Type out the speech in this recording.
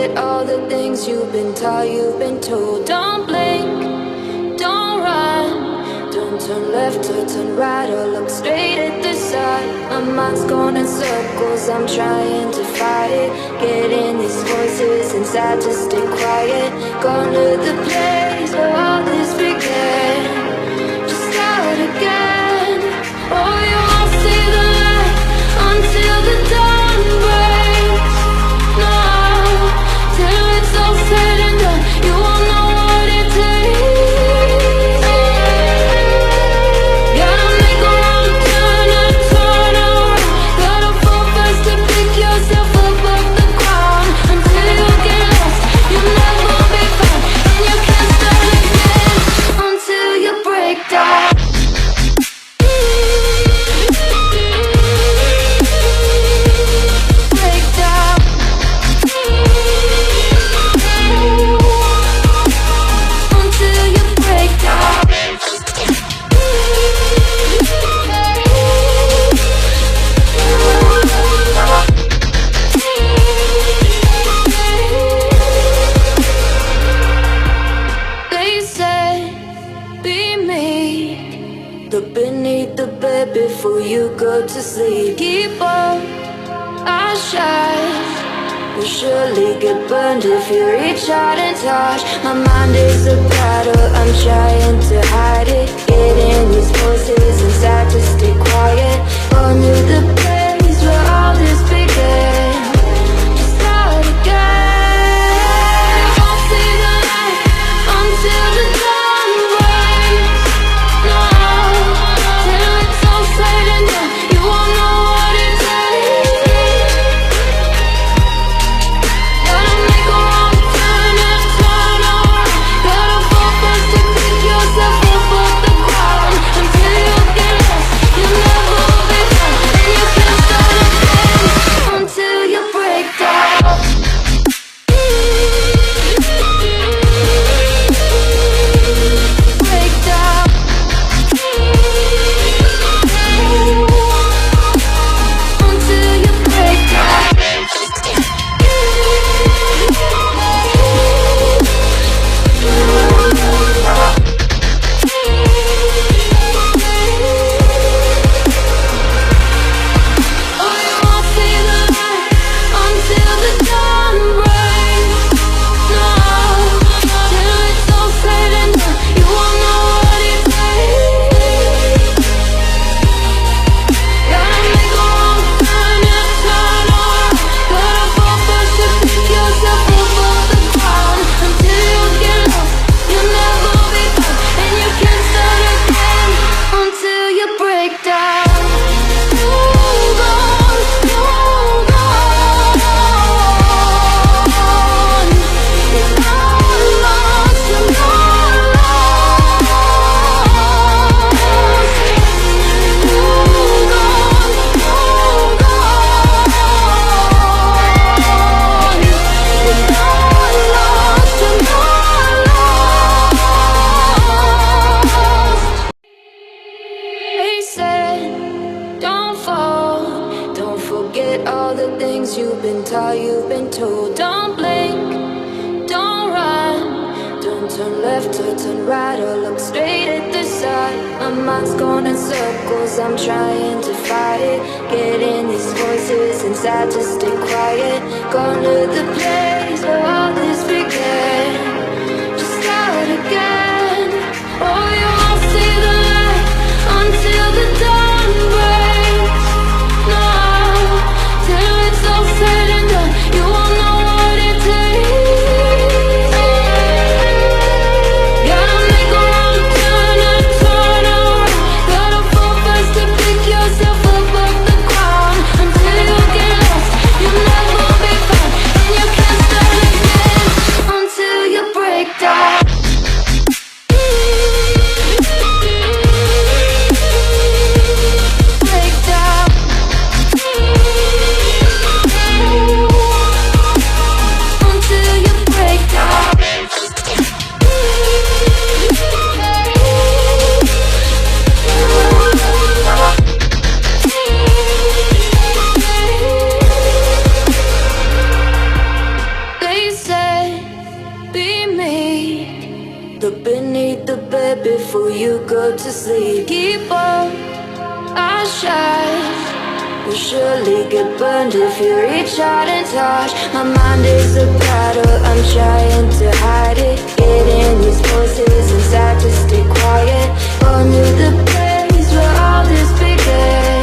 forget all the things you've been taught, you've been told. Don't blink, don't run, don't turn left or turn right or look straight at the sun. My mind's going in circles, I'm trying to fight it. Getting these voices inside to stay quiet. Gone to the place where all this began. Just start again. Oh, you won't see the light until the dawn breaks. No, till it's all said and done, you won't know what it takes. Gotta make a wrong turn and turn around. Gotta fall fast to pick yourself up off the ground. Until you get lost, you'll never be found. And you can't start again until you break down. Before you go to sleep, keep on our shine. You'll surely get burned if you reach out and touch. My mind is a battle, I'm trying to hide it. Getting these voices inside to stay quiet. On to the place where all this began. Just start again. You won't see the light until the dawn breaks. No, till it's all said and done, you won't know what it takes. Gotta make a wrong turn and turn around. Gotta fall fast to pick yourself up off the ground. Until you get lost, you'll never be found. And you can't start again until you break down. Break down. Until you break down. Oh, you won't see the light until the dawn breaks. No, till it's all said and done, you won't know what it takes. Gotta make a wrong turn and turn around. Gotta fall fast to pick yourself up off the ground. Until you get lost, you'll never be found. And you can't start again until you break down. Move on, move on. It's not lost, you're not lost. Move on, move on. It's not lost, you're not lost. They said, don't fall, don't forget all the things you've been taught, you've been told. Don't blink, don't run, don't turn left or turn right or look straight at the sun. My mind's going in circles, I'm trying to fight it. Getting these voices inside to stay quiet. Gone to the place where all this began. Just start again. Oh, you won't see the light until the dawn breaks. No, till it's all said and done, you won't know what it takes. Gotta make a wrong turn and turn around. Gotta fall fast to pick yourself up off the ground. Until you get lost, you'll never be found. And you can't start again asleep. Keep on, I'll shine. You'll surely get burned if you reach out and touch. My mind is a battle, I'm trying to hide it. Getting these voices inside to stay quiet. Going to the place where all this began.